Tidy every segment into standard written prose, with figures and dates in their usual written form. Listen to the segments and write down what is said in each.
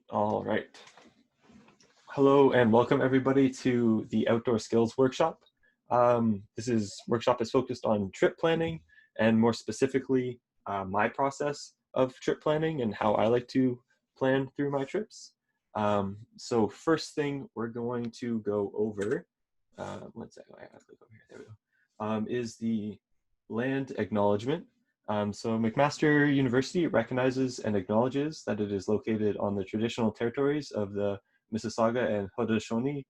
All right. Hello and welcome everybody to the Outdoor Skills Workshop. This workshop is focused on trip planning and more specifically my process of trip planning and how I like to plan through my trips. So first thing we're going to go over, one second, I have to click over here, there we go, is the land acknowledgement. So McMaster University recognizes and acknowledges that it is located on the traditional territories of the Mississauga and Haudenosaunee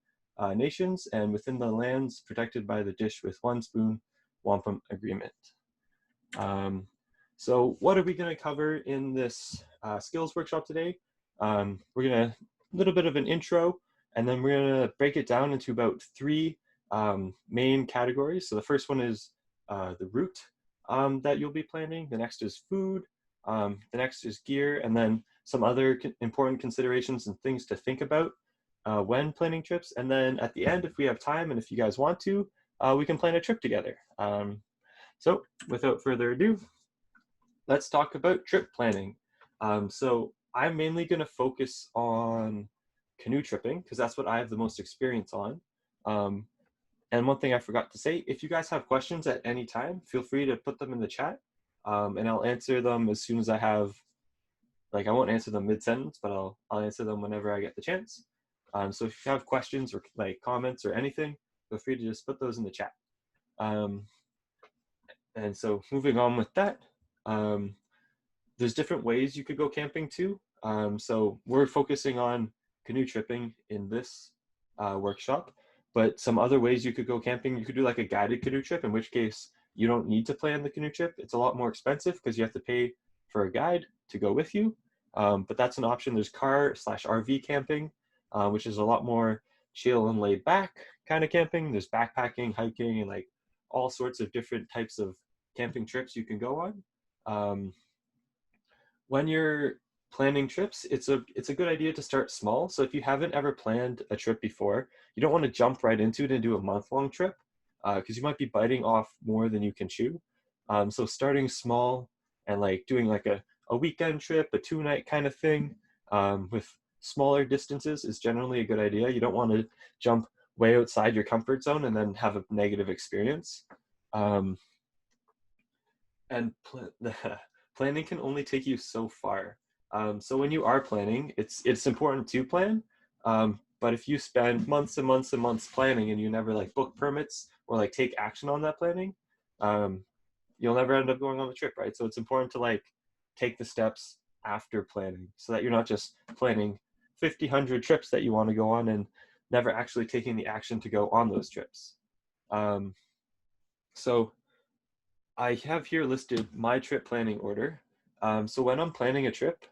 nations and within the lands protected by the Dish with One Spoon Wampum Agreement. So what are we going to cover in this skills workshop today? We're going to a little bit of an intro, and then we're going to break it down into about three main categories. So the first one is the route that you'll be planning. The next is food. The next is gear, and then some other important considerations and things to think about when planning trips. And then at the end, if we have time and if you guys want to, we can plan a trip together. So without further ado, let's talk about trip planning. So I'm mainly going to focus on canoe tripping because that's what I have the most experience on. And one thing I forgot to say, if you guys have questions at any time, feel free to put them in the chat and I'll answer them as soon as I have, I won't answer them mid-sentence, but I'll answer them whenever I get the chance. So if you have questions or comments or anything, feel free to just put those in the chat. And so moving on with that, there's different ways you could go camping too. So we're focusing on canoe tripping in this workshop, but some other ways you could go camping, you could do like a guided canoe trip, in which case you don't need to plan the canoe trip. It's a lot more expensive because you have to pay for a guide to go with you. But that's an option. There's car/RV camping, which is a lot more chill and laid back kind of camping. There's backpacking, hiking, and all sorts of different types of camping trips you can go on. When you're planning trips, it's a good idea to start small. So if you haven't ever planned a trip before, you don't want to jump right into it and do a month-long trip because you might be biting off more than you can chew. So starting small and doing a weekend trip, a 2-night kind of thing with smaller distances is generally a good idea. You don't want to jump way outside your comfort zone and then have a negative experience. And planning can only take you so far. So when you are planning, it's important to plan. But if you spend months and months and months planning and you never book permits or take action on that planning, you'll never end up going on the trip, right? So it's important to take the steps after planning so that you're not just planning 50, 100 trips that you want to go on and never actually taking the action to go on those trips. So I have here listed my trip planning order. So when I'm planning a trip,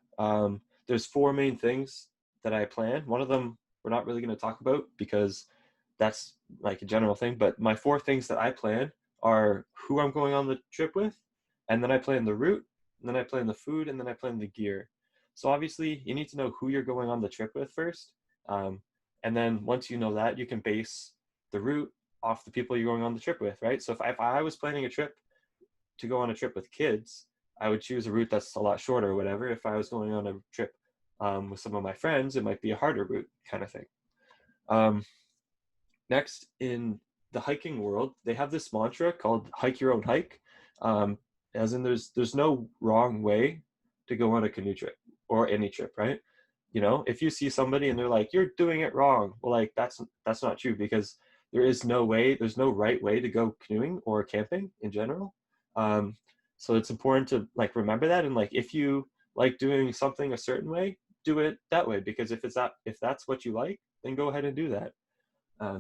there's 4 main things that I plan. One of them we're not really going to talk about because that's a general thing, but my 4 things that I plan are who I'm going on the trip with, and then I plan the route, and then I plan the food, and then I plan the gear. So obviously you need to know who you're going on the trip with first. And then once you know that, you can base the route off the people you're going on the trip with, right? So if I was planning a trip to go on a trip with kids, I would choose a route that's a lot shorter or whatever. If I was going on a trip with some of my friends, it might be a harder route kind of thing. Next, in the hiking world, they have this mantra called hike your own hike. As in there's no wrong way to go on a canoe trip or any trip, right? If you see somebody and they're like, you're doing it wrong, well, that's not true, because there's no right way to go canoeing or camping in general. So it's important to remember that, and if you like doing something a certain way, do it that way, because if that's what you like, then go ahead and do that.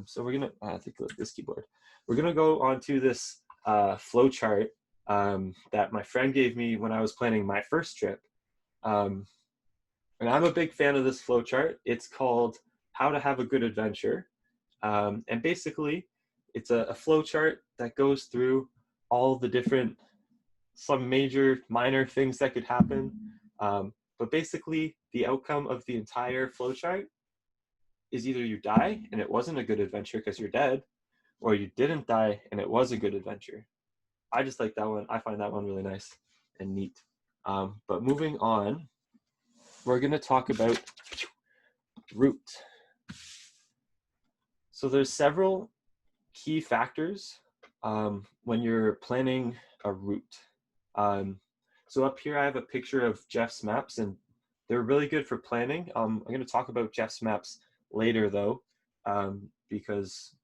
So we're gonna I think this keyboard. We're gonna go on to this flow chart that my friend gave me when I was planning my first trip. And I'm a big fan of this flow chart. It's called How to Have a Good Adventure. And basically, it's a flow chart that goes through all the different, some major, minor things that could happen. But basically, the outcome of the entire flow chart is either you die and it wasn't a good adventure because you're dead, or you didn't die and it was a good adventure. I just like that one. I find that one really nice and neat. But moving on, we're going to talk about route. So there's several key factors when you're planning a route. So up here I have a picture of Jeff's maps, and they're really good for planning. I'm going to talk about Jeff's maps later though, because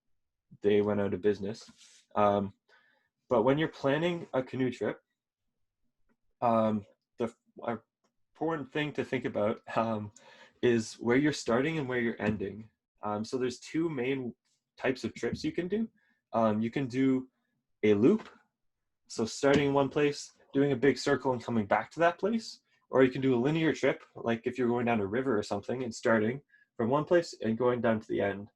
they went out of business. But when you're planning a canoe trip, the important thing to think about is where you're starting and where you're ending. So there's two main types of trips you can do. You can do a loop, so starting in one place, doing a big circle and coming back to that place, or you can do a linear trip, like if you're going down a river or something and starting from one place and going down to the end.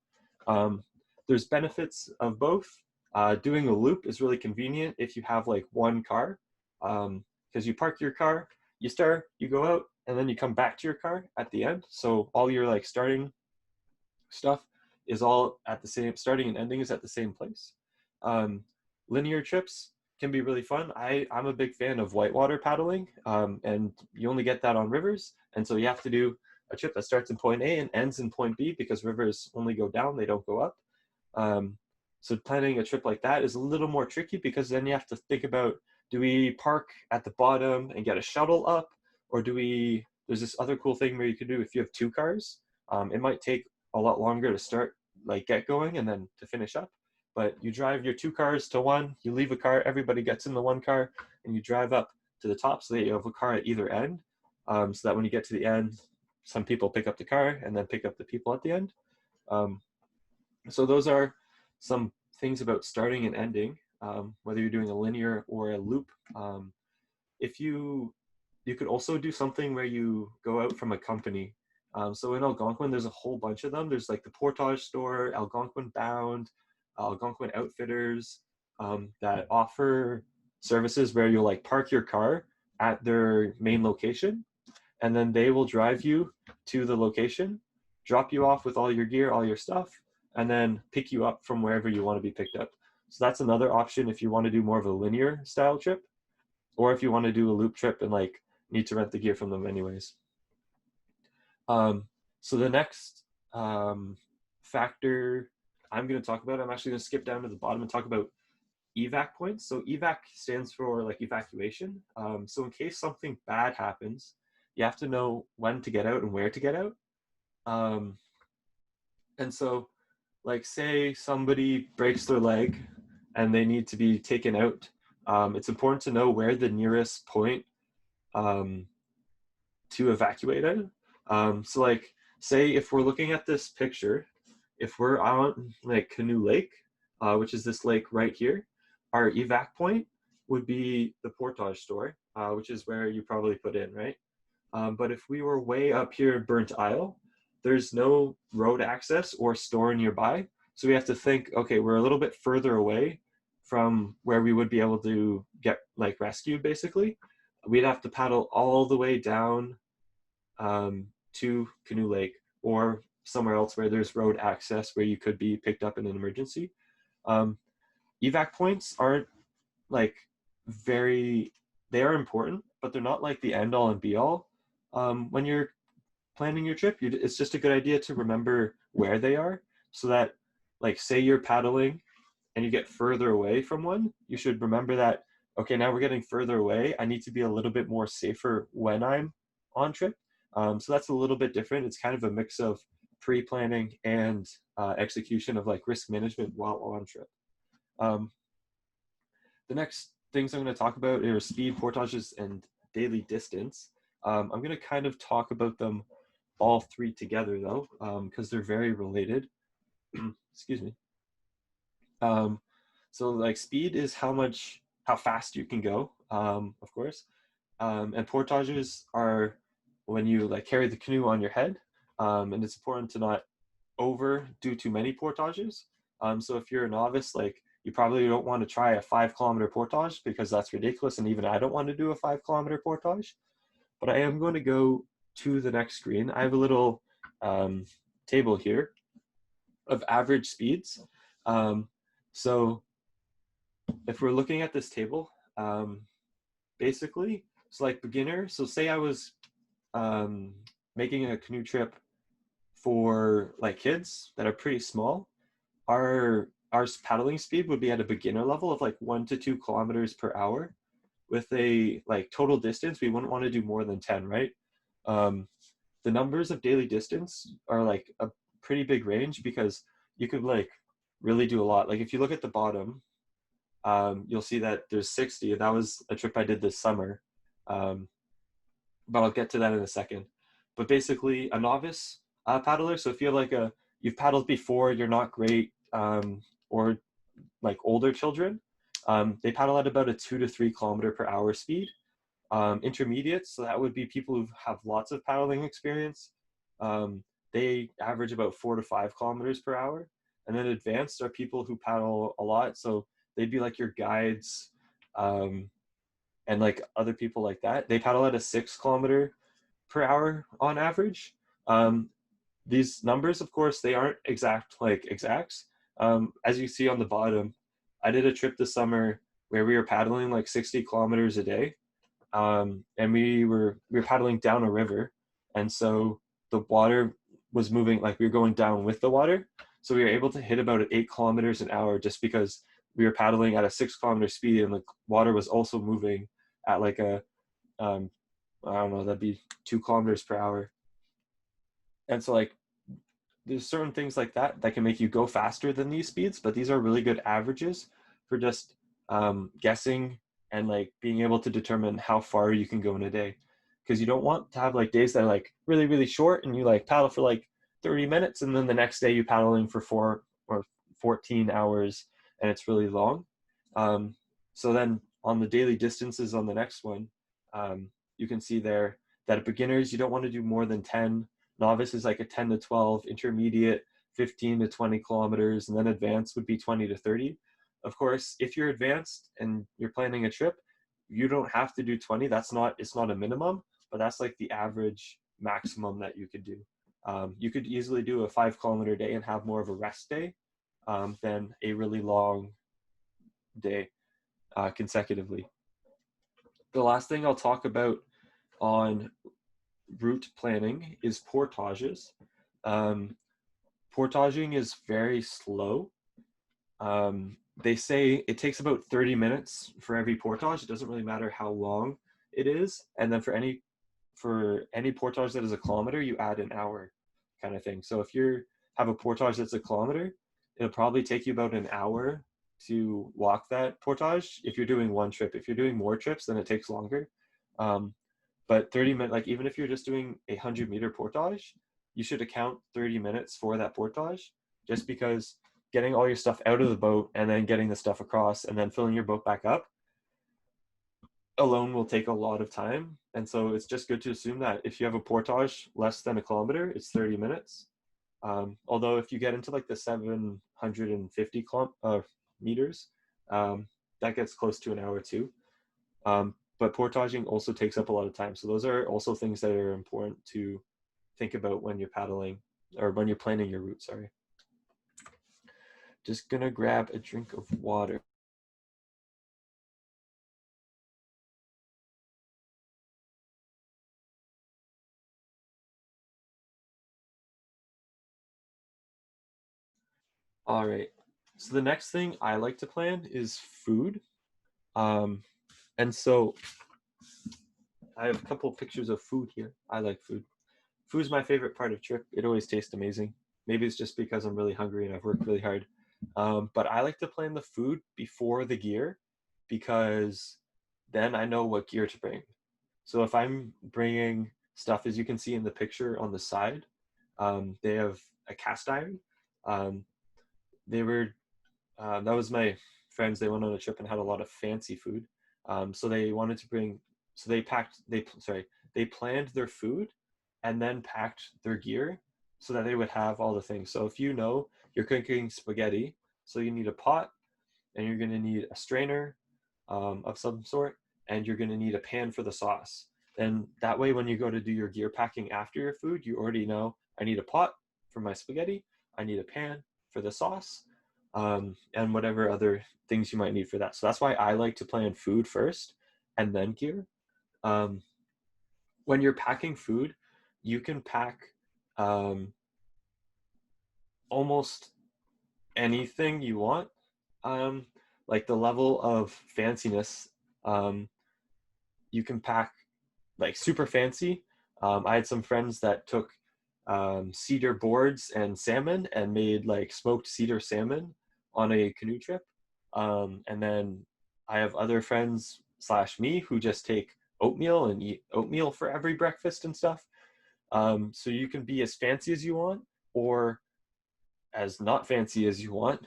There's benefits of both. Doing a loop is really convenient if you have like one car, because you park your car, you start, you go out, and then you come back to your car at the end. So all your like starting stuff is all at the same, starting and ending is at the same place. Linear trips can be really fun. I'm a big fan of whitewater paddling, and you only get that on rivers. And so you have to do a trip that starts in point A and ends in point B, because rivers only go down, they don't go up. So planning a trip like that is a little more tricky, because then you have to think about, do we park at the bottom and get a shuttle up? Or there's this other cool thing where you can do, if you have two cars, it might take a lot longer to start, like get going and then to finish up. But you drive your two cars to one, you leave a car, everybody gets in the one car, and you drive up to the top so that you have a car at either end. So that when you get to the end, some people pick up the car and then pick up the people at the end. So those are some things about starting and ending, whether you're doing a linear or a loop. If you could also do something where you go out from a company. So in Algonquin, there's a whole bunch of them. There's like the Portage Store, Algonquin Bound, Algonquin Outfitters, that offer services where you'll like park your car at their main location, and then they will drive you to the location, drop you off with all your gear, all your stuff, and then pick you up from wherever you want to be picked up. So that's another option if you want to do more of a linear style trip, or if you want to do a loop trip and like need to rent the gear from them anyways. So the next factor I'm going to talk about, I'm actually going to skip down to the bottom and talk about evac points. So evac stands for like evacuation. So in case something bad happens, you have to know when to get out and where to get out. And so like say somebody breaks their leg and they need to be taken out, it's important to know where the nearest point to evacuate at. So like say if we're looking at this picture, if we're on like Canoe Lake, which is this lake right here, our evac point would be the Portage Store, which is where you probably put in, right? But if we were way up here in Burnt Isle, there's no road access or store nearby. So we have to think, okay, we're a little bit further away from where we would be able to get like rescued basically. We'd have to paddle all the way down to Canoe Lake or somewhere else where there's road access where you could be picked up in an emergency. Evac points aren't like they are important, but they're not like the end all and be all. When you're planning your trip, it's just a good idea to remember where they are, so that like say you're paddling and you get further away from one, you should remember that, okay, now we're getting further away, I need to be a little bit more safer when I'm on trip. So that's a little bit different. It's kind of a mix of pre-planning and execution of like risk management while on trip. The next things I'm going to talk about are speed, portages, and daily distance. I'm going to kind of talk about them all three together though, because they're very related. Excuse me. So like speed is how fast you can go, of course. And portages are when you like carry the canoe on your head, and it's important to not overdo too many portages. So if you're a novice, like you probably don't want to try a 5-kilometer portage because that's ridiculous, and even I don't want to do a 5-kilometer portage. But I am going to go to the next screen. I have a little table here of average speeds. So if we're looking at this table, basically, it's like beginner. So say I was making a canoe trip for like kids that are pretty small, our paddling speed would be at a beginner level of like 1 to 2 kilometers per hour. With a like total distance, we wouldn't want to do more than 10, right? Um, the numbers of daily distance are like a pretty big range because you could like really do a lot. Like if you look at the bottom, you'll see that there's 60. That was a trip I did this summer. Um, but I'll get to that in a second. But basically, a novice paddler. So if you have like you've paddled before, you're not great, or like older children, they paddle at about a 2 to 3 kilometer per hour speed. Intermediates, so that would be people who have lots of paddling experience. They average about 4 to 5 kilometers per hour. And then advanced are people who paddle a lot. So they'd be like your guides, and like other people like that. They paddle at a 6 kilometer per hour on average. Um, these numbers, of course, they aren't exact like exacts. As you see on the bottom, I did a trip this summer where we were paddling like 60 kilometers a day, and we were paddling down a river, and so the water was moving, like we were going down with the water, so we were able to hit about 8 kilometers an hour just because we were paddling at a 6 kilometer speed, and the water was also moving at like a um, I don't know, that'd be 2 kilometers per hour. And so like there's certain things like that that can make you go faster than these speeds, but these are really good averages for just guessing and like being able to determine how far you can go in a day. Because you don't want to have like days that are like really, really short and you like paddle for like 30 minutes and then the next day you paddling for 14 hours and it's really long. So then on the daily distances on the next one, you can see there that at beginners, you don't want to do more than 10. Novice is like a 10 to 12, intermediate 15 to 20 kilometers, and then advanced would be 20 to 30. Of course, if you're advanced and you're planning a trip, you don't have to do 20. It's not a minimum, but that's like the average maximum that you could do. You could easily do a 5 kilometer day and have more of a rest day, than a really long day consecutively. The last thing I'll talk about on route planning is portages. Um, Portaging is very slow. They say it takes about 30 minutes for every portage. It doesn't really matter how long it is. And then for any portage that is a kilometer, you add an hour kind of thing. So if you have a portage that's a kilometer, it'll probably take you about an hour to walk that portage if you're doing one trip. If you're doing more trips, then it takes longer. Um, but 30 minutes, like even if you're just doing a 100-meter portage, you should account 30 minutes for that portage, just because getting all your stuff out of the boat and then getting the stuff across and then filling your boat back up alone will take a lot of time. And so it's just good to assume that if you have a portage less than a kilometer, it's 30 minutes. Although if you get into like the 750 meters, that gets close to an hour too. But portaging also takes up a lot of time. So those are also things that are important to think about when you're paddling or when you're planning your route, sorry. Just gonna grab a drink of water. All right. So the next thing I like to plan is food. Um, and so I have a couple of pictures of food here. I like food. Food's my favorite part of trip. It always tastes amazing. Maybe it's just because I'm really hungry and I've worked really hard. But I like to plan the food before the gear because then I know what gear to bring. So if I'm bringing stuff, as you can see in the picture on the side, they have a cast iron. Um, they were that was my friends. They went on a trip and had a lot of fancy food. So they wanted to bring. So they planned their food and then packed their gear so that they would have all the things. So if you know you're cooking spaghetti, so you need a pot and you're going to need a strainer, of some sort, and you're going to need a pan for the sauce. Then that way, when you go to do your gear packing after your food, you already know I need a pot for my spaghetti, I need a pan for the sauce, and whatever other things you might need for that. So that's why I like to plan food first and then gear. Um, when you're packing food, you can pack, um, almost anything you want. Um, like the level of fanciness, um, you can pack like super fancy. I had some friends that took cedar boards and salmon and made like smoked cedar salmon on a canoe trip. And then I have other friends slash me who just take oatmeal and eat oatmeal for every breakfast and stuff. So you can be as fancy as you want or as not fancy as you want.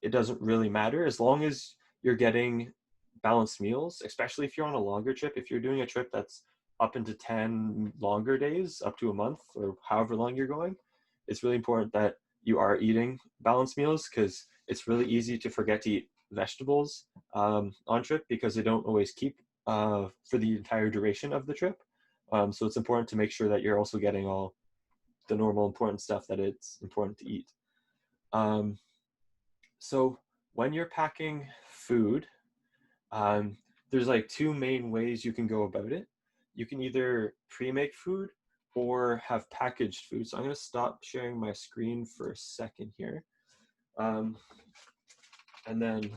It doesn't really matter as long as you're getting balanced meals, especially if you're on a longer trip. If you're doing a trip that's up into 10 longer days, up to a month, or however long you're going, it's really important that you are eating balanced meals because it's really easy to forget to eat vegetables on trip because they don't always keep for the entire duration of the trip. So it's important to make sure that you're also getting all the normal important stuff that it's important to eat. Um, so when you're packing food, um, there's like two main ways you can go about it. You can either pre-make food or have packaged food. So I'm going to stop sharing my screen for a second here. Um, and then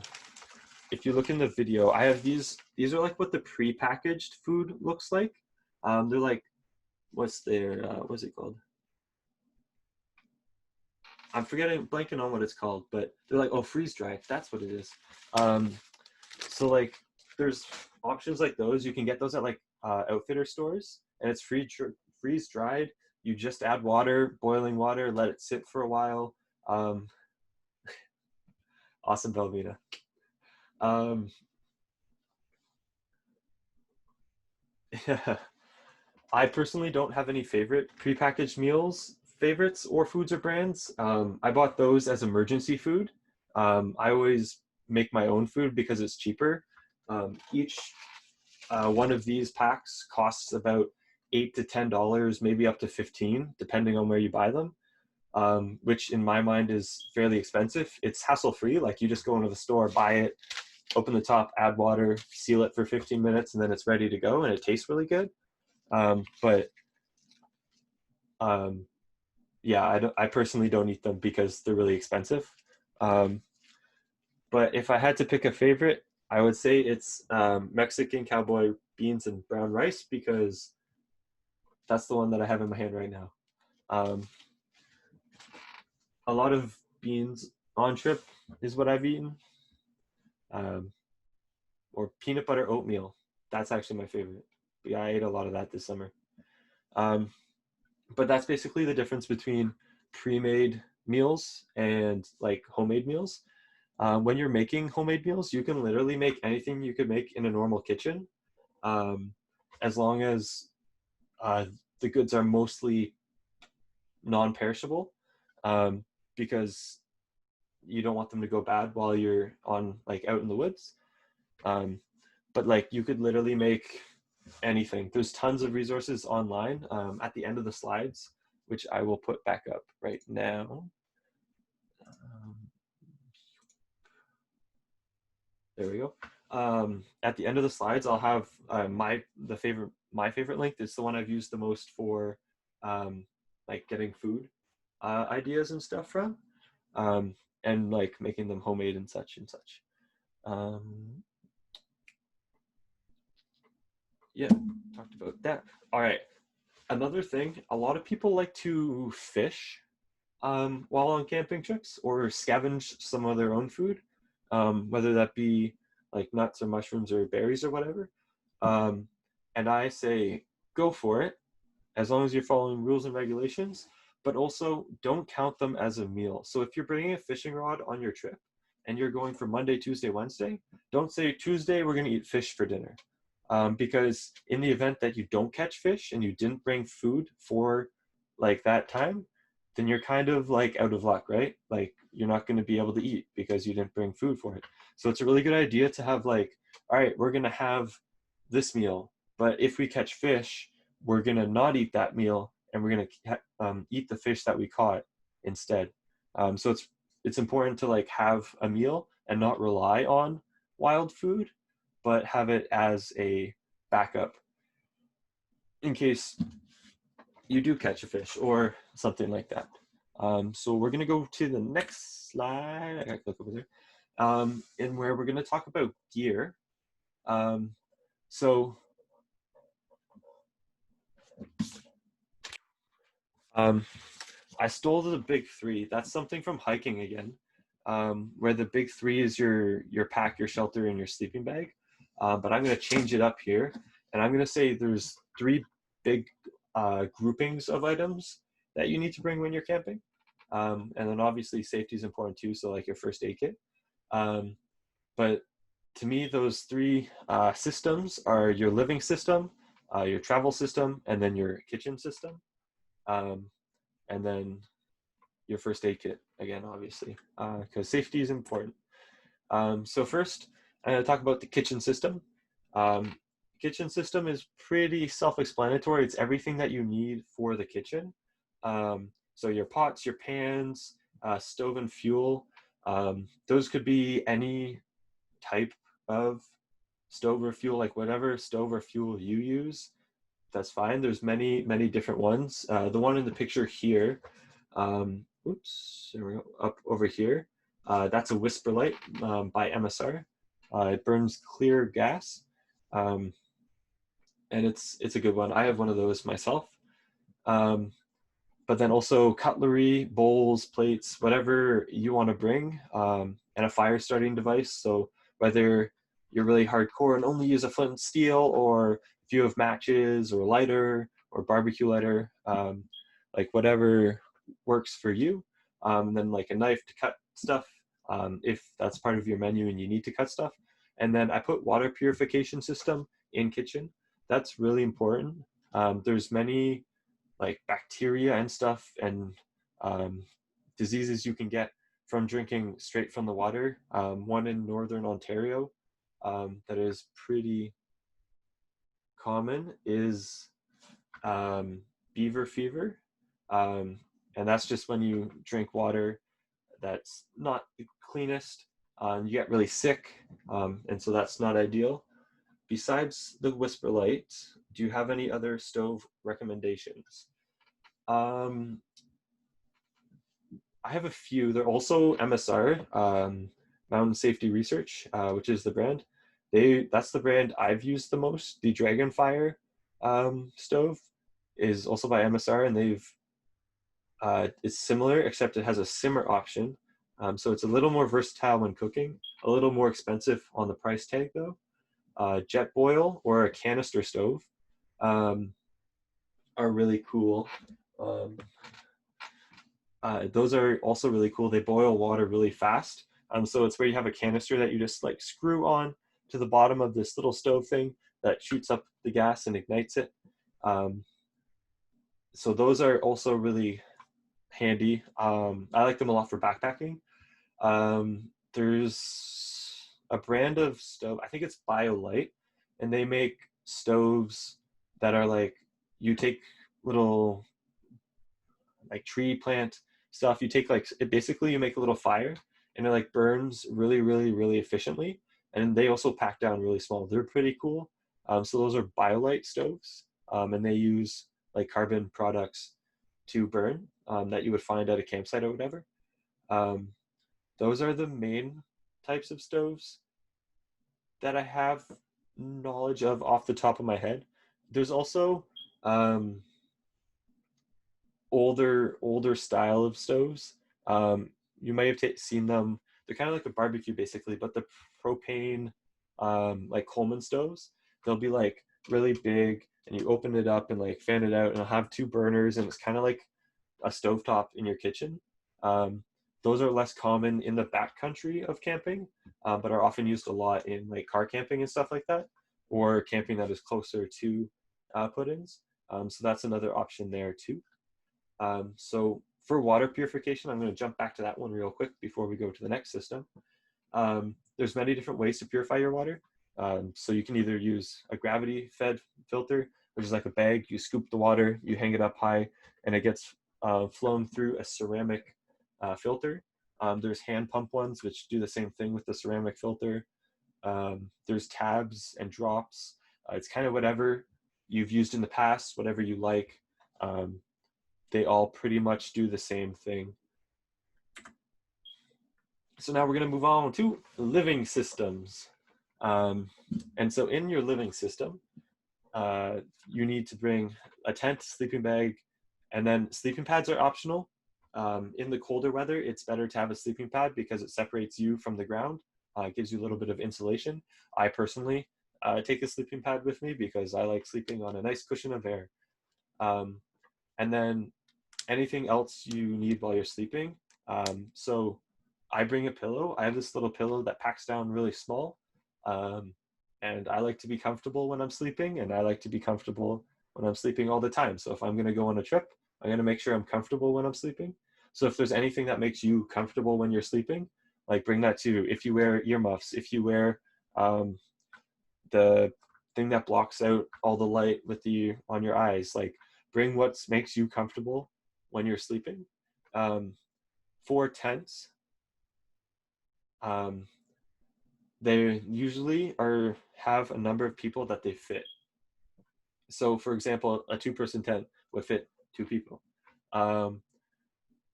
if you look in the video, I have these are like what the pre-packaged food looks like. They're like, what's it called? I'm forgetting, blanking on what it's called, but they're like, oh, freeze dried. That's what it is. Um, so like, there's options like those. You can get those at like outfitter stores, and it's freeze dried. You just add water, boiling water, let it sit for a while. Um, awesome, Velveeta. Um, yeah. I personally don't have any favorite prepackaged meals favorites or foods or brands. I bought those as emergency food. I always make my own food because it's cheaper. Each one of these packs costs about $8 to $10, maybe up to 15, depending on where you buy them. Which in my mind is fairly expensive. It's hassle free. Like you just go into the store, buy it, open the top, add water, seal it for 15 minutes, and then it's ready to go, and it tastes really good. But um, yeah, I personally don't eat them because they're really expensive. Um, but if I had to pick a favorite, I would say it's Mexican cowboy beans and brown rice because that's the one that I have in my hand right now. Um, a lot of beans on trip is what I've eaten, um, or peanut butter oatmeal. That's actually my favorite. Yeah, I ate a lot of that this summer. Um, but that's basically the difference between pre-made meals and like homemade meals. When you're making homemade meals, you can literally make anything you could make in a normal kitchen, um, as long as uh, the goods are mostly non-perishable, um, because you don't want them to go bad while you're on like out in the woods. Um, but like you could literally make anything. There's tons of resources online at the end of the slides, which I will put back up right now. Um, there we go. At the end of the slides, I'll have my favorite link. It's the one I've used the most for like getting food ideas and stuff from, um, and like making them homemade and such and such. Um, yeah, talked about that. All right. Another thing, a lot of people like to fish while on camping trips or scavenge some of their own food, whether that be like nuts or mushrooms or berries or whatever. Um, and I say go for it as long as you're following rules and regulations, but also don't count them as a meal. So if you're bringing a fishing rod on your trip and you're going for Monday, Tuesday, Wednesday, don't say Tuesday we're going to eat fish for dinner. Because in the event that you don't catch fish and you didn't bring food for like that time, then you're kind of like out of luck, right? Like you're not going to be able to eat because you didn't bring food for it. So it's a really good idea to have like, all right, we're going to have this meal, but if we catch fish, we're going to not eat that meal and we're going to eat the fish that we caught instead. So it's important to like have a meal and not rely on wild food, but have it as a backup in case you do catch a fish or something like that. So we're gonna go to the next slide. I gotta click over there. And where we're gonna talk about gear. Um, so um, I stole the big three. That's something from hiking again, where the big three is your pack, your shelter, and your sleeping bag. But I'm gonna change it up here, and I'm gonna say there's three big groupings of items that you need to bring when you're camping. And then obviously safety is important too. So like your first aid kit. Um, but to me, those three systems are your living system, your travel system, and then your kitchen system. Um, and then your first aid kit again, obviously, because safety is important. So first, I'm going to talk about the kitchen system. Um, Kitchen system is pretty self-explanatory. It's everything that you need for the kitchen. So your pots, your pans, stove and fuel. Those could be any type of stove or fuel, like whatever stove or fuel you use. That's fine. There's many different ones. The one in the picture here, oops, there we go, up over here. That's a whisper light by MSR. It burns clear gas, um, and it's a good one. I have one of those myself. Um, but then also cutlery, bowls, plates, whatever you want to bring, and a fire starting device. So whether you're really hardcore and only use a flint and steel, or if you have matches or lighter or barbecue lighter, like whatever works for you. And then like a knife to cut stuff, if that's part of your menu and you need to cut stuff. And then I put water purification system in kitchen. That's really important. There's many like bacteria and stuff and um, diseases you can get from drinking straight from the water. One in northern Ontario that is pretty common is beaver fever. Um, and that's just when you drink water that's not the cleanest. You get really sick, and so that's not ideal. Besides the Whisper Light, do you have any other stove recommendations? Um, I have a few. They're also MSR, Mountain Safety Research, which is the brand. That's the brand I've used the most. The Dragonfire stove is also by MSR, and it's similar except it has a simmer option. So it's a little more versatile when cooking, a little more expensive on the price tag though. Jet boil or a canister stove um, are really cool. Um, those are also really cool. They boil water really fast. So it's where you have a canister that you just like screw on to the bottom of this little stove thing that shoots up the gas and ignites it. Um, so those are also really handy. I like them a lot for backpacking. There's a brand of stove, I think it's BioLite, and they make stoves that are like you take little like tree plant stuff. You take like it basically you make a little fire and it like burns really efficiently. And they also pack down really small. They're pretty cool. So those are BioLite stoves, and they use like carbon products to burn that you would find at a campsite or whatever. Um, those are the main types of stoves that I have knowledge of off the top of my head. There's also um, older style of stoves. You might have seen them. They're kind of like a barbecue basically, but the propane like Coleman stoves. They'll be like really big, and you open it up and like fan it out, and it'll have two burners, and it's kind of like a stovetop in your kitchen. Um, those are less common in the backcountry of camping, but are often used a lot in like car camping and stuff like that, or camping that is closer to put-ins. So that's another option there too. So for water purification, I'm going to jump back to that one real quick before we go to the next system. There's many different ways to purify your water. So you can either use a gravity-fed filter, which is like a bag. You scoop the water, you hang it up high, and it gets flown through a ceramic filter. There's hand pump ones, which do the same thing with the ceramic filter. There's tabs and drops. It's kind of whatever you've used in the past, whatever you like. Um, they all pretty much do the same thing. So now we're going to move on to living systems. And so in your living system, you need to bring a tent, sleeping bag, and then sleeping pads are optional. In the colder weather, it's better to have a sleeping pad because it separates you from the ground. It gives you a little bit of insulation. I personally take a sleeping pad with me because I like sleeping on a nice cushion of air. And then anything else you need while you're sleeping. So I bring a pillow. I have this little pillow that packs down really small. And I like to be comfortable when I'm sleeping, and I like to be comfortable when I'm sleeping all the time. So if I'm going to go on a trip, I'm going to make sure I'm comfortable when I'm sleeping. So if there's anything that makes you comfortable when you're sleeping, like bring that too. If you wear earmuffs, if you wear the thing that blocks out all the light with the on your eyes, like bring what makes you comfortable when you're sleeping. For tents, they usually have a number of people that they fit. So for example, a 2-person tent would fit 2 people.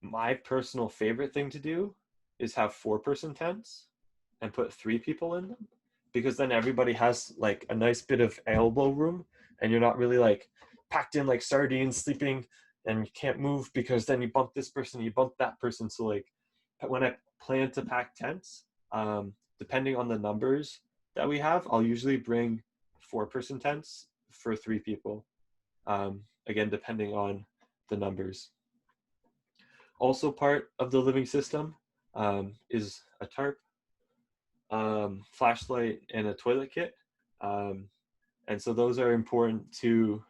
My personal favorite thing to do is have 4-person tents and put 3 people in them, because then everybody has like a nice bit of elbow room, and you're not really like packed in like sardines sleeping, and you can't move because then you bump this person, you bump that person. So like when I plan to pack tents, depending on the numbers that we have, I'll usually bring 4-person tents for 3 people. Again, depending on the numbers. Also part of the living system is a tarp, flashlight, and a toilet kit. And so those are important to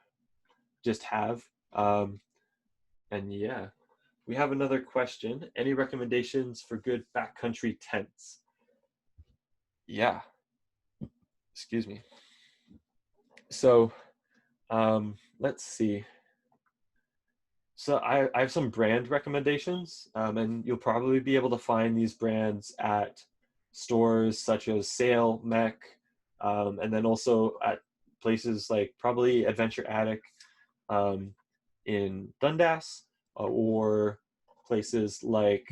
just have. And yeah, we have another question. Any recommendations for good backcountry tents? Yeah, excuse me. So let's see. So I have some brand recommendations, and you'll probably be able to find these brands at stores such as Sale, Mech, and then also at places like probably Adventure Attic in Dundas, or places like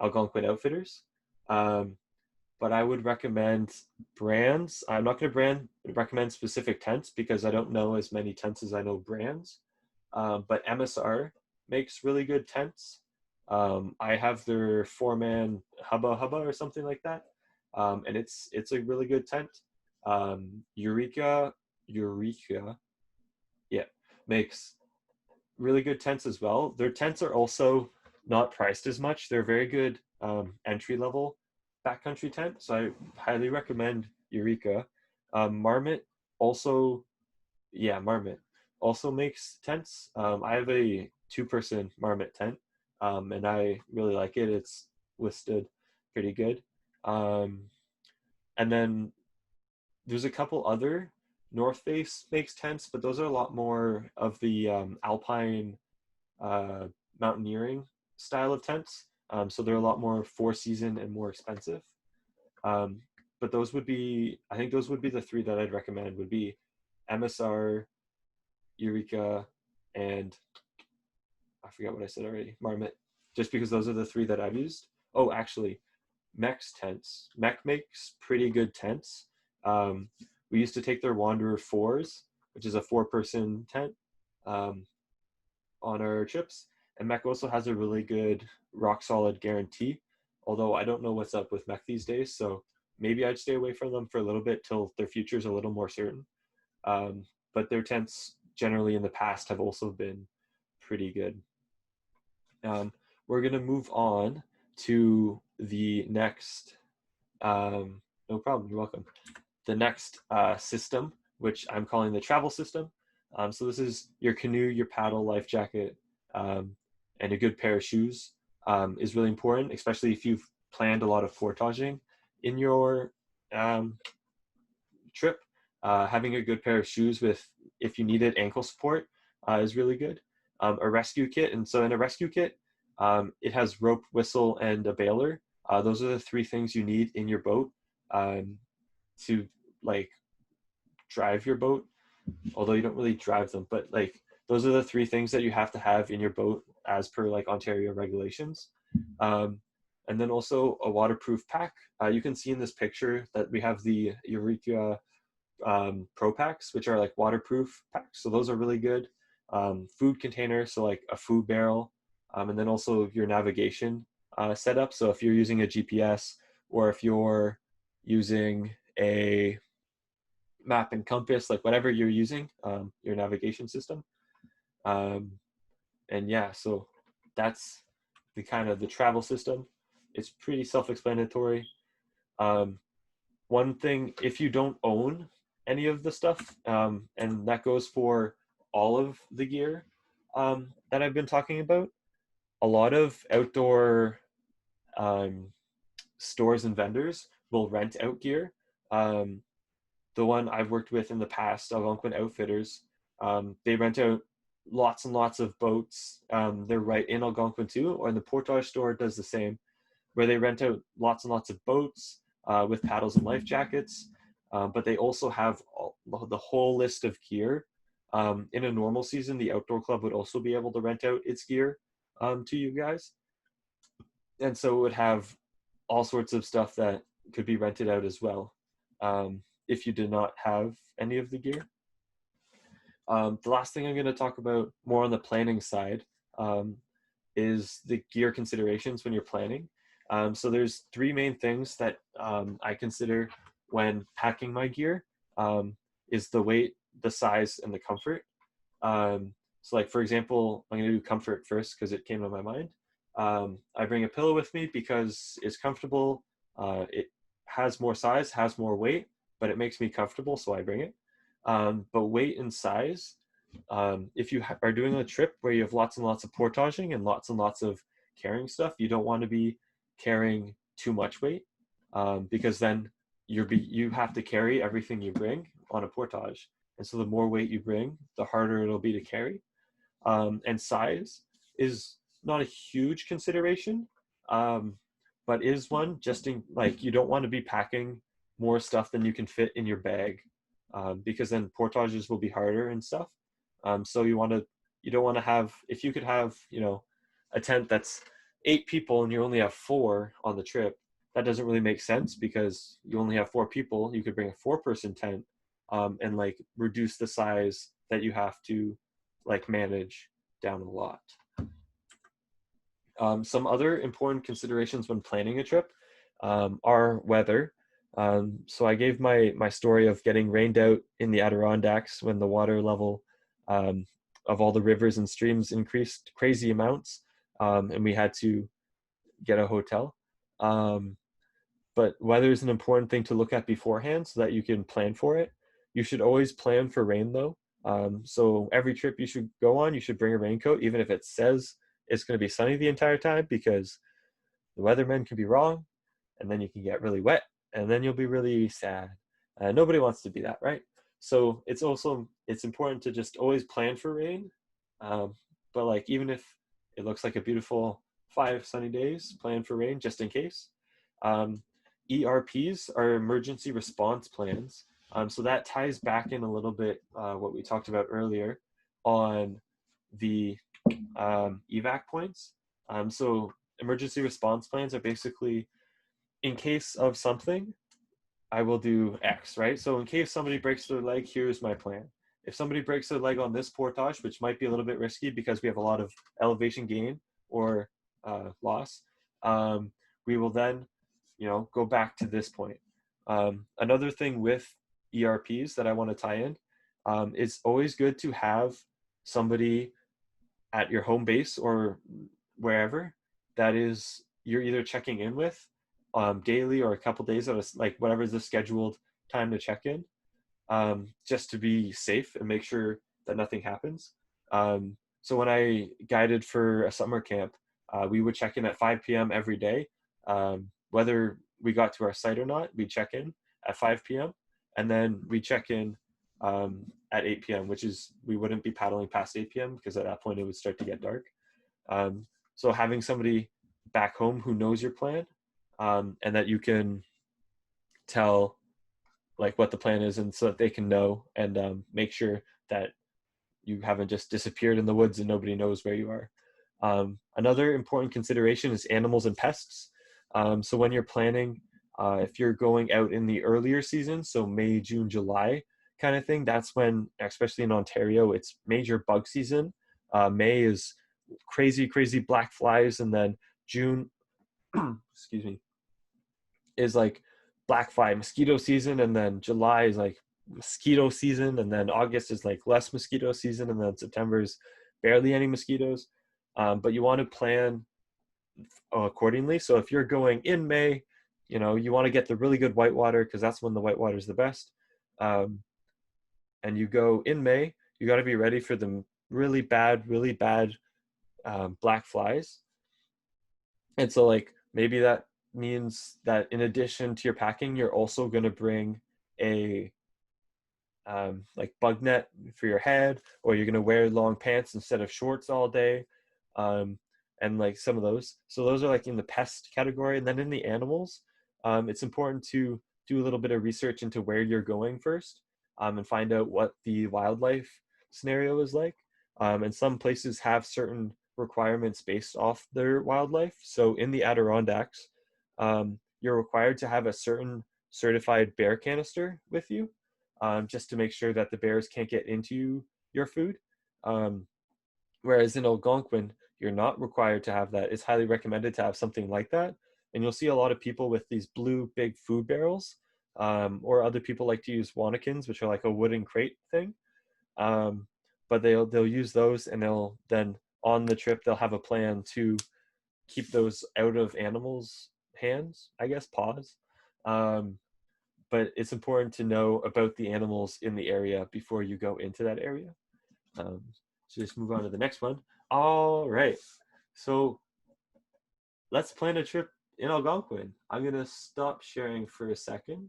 Algonquin Outfitters. But I would recommend brands. I'm not going to recommend specific tents because I don't know as many tents as I know brands. But MSR makes really good tents. I have their 4-man Hubba Hubba or something like that, and it's a really good tent. Eureka, yeah, makes really good tents as well. Their tents are also not priced as much. They're very good entry level backcountry tent, so I highly recommend Eureka. Marmot also, yeah, Marmot also makes tents. I have a 2-person Marmot tent, and I really like it. It's withstood pretty good. And then there's a couple other. North Face makes tents, but those are a lot more of the alpine mountaineering style of tents. So they're a lot more 4-season and more expensive. But those would be, I think those would be the 3 that I'd recommend, would be MSR, Eureka, and I forgot what I said already, Marmot, just because those are the 3 that I've used. Oh, actually, Mech's tents. Mech makes pretty good tents. We used to take their Wanderer 4s, which is a 4-person tent, on our trips. And Mech also has a really good rock solid guarantee, although I don't know what's up with Mech these days, so maybe I'd stay away from them for a little bit till their future's a little more certain. But their tents generally in the past have also been pretty good. We're going to move on to the next, no problem, you're welcome. The next system, which I'm calling the travel system. So this is your canoe, your paddle, life jacket, and a good pair of shoes is really important, especially if you've planned a lot of portaging in your trip. Having a good pair of shoes with, if you needed, ankle support is really good. A rescue kit, and so in a rescue kit, it has rope, whistle, and a bailer. Those are the 3 things you need in your boat to like drive your boat, although you don't really drive them, but like those are the three things that you have to have in your boat as per like Ontario regulations. Um, and then also a waterproof pack. You can see in this picture that we have the Eureka Pro packs, which are like waterproof packs. So those are really good. Food container, so like a food barrel, and then also your navigation setup. So if you're using a GPS or if you're using a map and compass, like whatever you're using, your navigation system. Um, and yeah, so that's the kind of the travel system. It's pretty self-explanatory. Um, One thing, if you don't own any of the stuff, and that goes for all of the gear that I've been talking about, a lot of outdoor um, stores and vendors will rent out gear. Um, the one I've worked with in the past, Algonquin Outfitters, they rent out lots and lots of boats. They're right in Algonquin too, or the Portage store does the same, where they rent out lots and lots of boats with paddles and life jackets. But they also have the whole list of gear. In a normal season, the outdoor club would also be able to rent out its gear to you guys. And so it would have all sorts of stuff that could be rented out as well if you did not have any of the gear. The last thing I'm going to talk about more on the planning side is the gear considerations when you're planning. So there's three main things that I consider when packing my gear is the weight, the size, and the comfort. So like, for example, I'm going to do comfort first because it came to my mind. I bring a pillow with me because it's comfortable. It has more size, has more weight, but it makes me comfortable, so I bring it. But weight and size, if you are doing a trip where you have lots and lots of portaging and lots of carrying stuff, you don't want to be carrying too much weight because then you have to carry everything you bring on a portage. And so the more weight you bring, the harder it'll be to carry. And size is not a huge consideration, but is one just in like you don't want to be packing more stuff than you can fit in your bag because then portages will be harder and stuff. So you don't want to have, if you could have, a tent that's 8 people and you only have 4 on the trip, that doesn't really make sense because you only have 4 people. You could bring a 4-person tent and like reduce the size that you have to like manage down a lot. Some other important considerations when planning a trip are weather. So I gave my story of getting rained out in the Adirondacks when the water level of all the rivers and streams increased crazy amounts, and we had to get a hotel. But weather is an important thing to look at beforehand so that you can plan for it. You should always plan for rain though. So every trip you should go on, you should bring a raincoat, even if it says it's going to be sunny the entire time, because the weatherman can be wrong and then you can get really wet and then you'll be really sad. Nobody wants to be that, right? So it's important to just always plan for rain. But like, even if it looks like a beautiful 5 sunny days, plan for rain just in case. ERPs are emergency response plans. So that ties back in a little bit what we talked about earlier on the evac points. So emergency response plans are basically, in case of something, I will do X, right? So in case somebody breaks their leg, here's my plan. If somebody breaks their leg on this portage, which might be a little bit risky because we have a lot of elevation gain or loss, we will then, go back to this point. Another thing with ERPs that I want to tie in, it's always good to have somebody at your home base or wherever that is you're either checking in with daily or a couple days at like whatever the scheduled time to check in, just to be safe and make sure that nothing happens. So when I guided for a summer camp, we would check in at 5 p.m. every day. Whether we got to our site or not, we check in at 5 p.m. and then we check in at 8 p.m., which is we wouldn't be paddling past 8 p.m. because at that point it would start to get dark. So having somebody back home who knows your plan and that you can tell like what the plan is and so that they can know and make sure that you haven't just disappeared in the woods and nobody knows where you are. Another important consideration is animals and pests. So when you're planning, if you're going out in the earlier season, so May, June, July kind of thing, that's when, especially in Ontario, it's major bug season. May is crazy, crazy black flies, and then June, excuse me, is like black fly mosquito season, and then July is like mosquito season, and then August is like less mosquito season, and then September is barely any mosquitoes. But you want to plan accordingly. So if you're going in May, you want to get the really good whitewater because that's when the whitewater is the best. And you go in May, you got to be ready for the really bad black flies. And so like maybe that means that in addition to your packing, you're also going to bring a like bug net for your head, or you're going to wear long pants instead of shorts all day. And like some of those. So those are like in the pest category. And then in the animals, it's important to do a little bit of research into where you're going first, and find out what the wildlife scenario is like. And some places have certain requirements based off their wildlife. So in the Adirondacks, you're required to have a certain certified bear canister with you, just to make sure that the bears can't get into your food. Whereas in Algonquin, you're not required to have that. It's highly recommended to have something like that. And you'll see a lot of people with these blue big food barrels, or other people like to use wannakins, which are like a wooden crate thing. But they'll use those, and they'll then on the trip they'll have a plan to keep those out of animals' hands, I guess, paws. But it's important to know about the animals in the area before you go into that area. So just move on to the next one. All right. So let's plan a trip in Algonquin. I'm going to stop sharing for a second.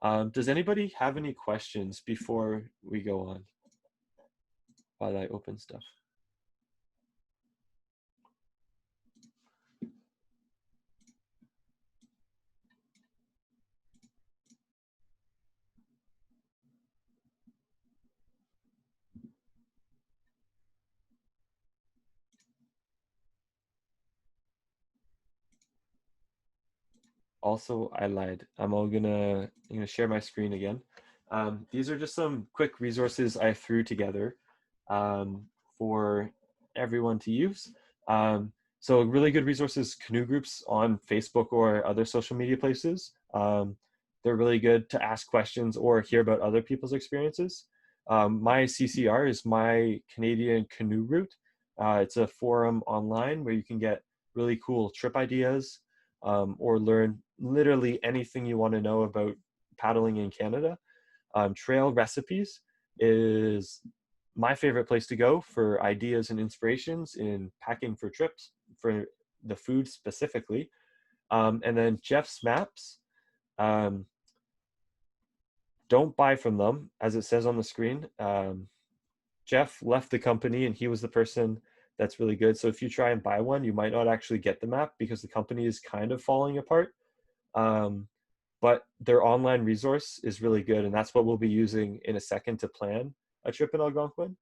Does anybody have any questions before we go on while I open stuff? Also, I lied. I'm gonna share my screen again. These are just some quick resources I threw together, for everyone to use. So really good resources, canoe groups on Facebook or other social media places. They're really good to ask questions or hear about other people's experiences. My CCR is my Canadian Canoe Route. It's a forum online where you can get really cool trip ideas, or learn literally anything you want to know about paddling in Canada. Trail Recipes is my favorite place to go for ideas and inspirations in packing for trips, for the food specifically. And then Jeff's Maps. Don't buy from them, as it says on the screen. Jeff left the company, and he was the person that's really good. So if you try and buy one, you might not actually get the map because the company is kind of falling apart. But their online resource is really good, and that's what we'll be using in a second to plan a trip in Algonquin.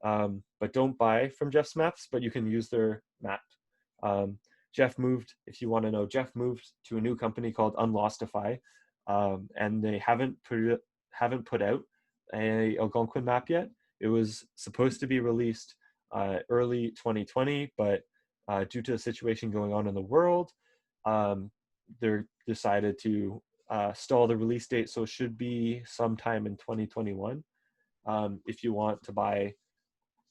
But don't buy from Jeff's Maps, but you can use their map. Jeff moved, if you want to know, Jeff moved to a new company called Unlostify, and they haven't put out a Algonquin map yet. It was supposed to be released early 2020, but due to the situation going on in the world, they're decided to stall the release date, so it should be sometime in 2021, if you want to buy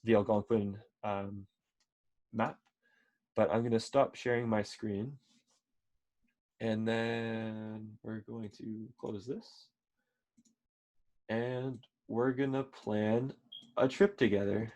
the Algonquin map. But I'm going to stop sharing my screen, and then we're going to close this, and we're going to plan a trip together.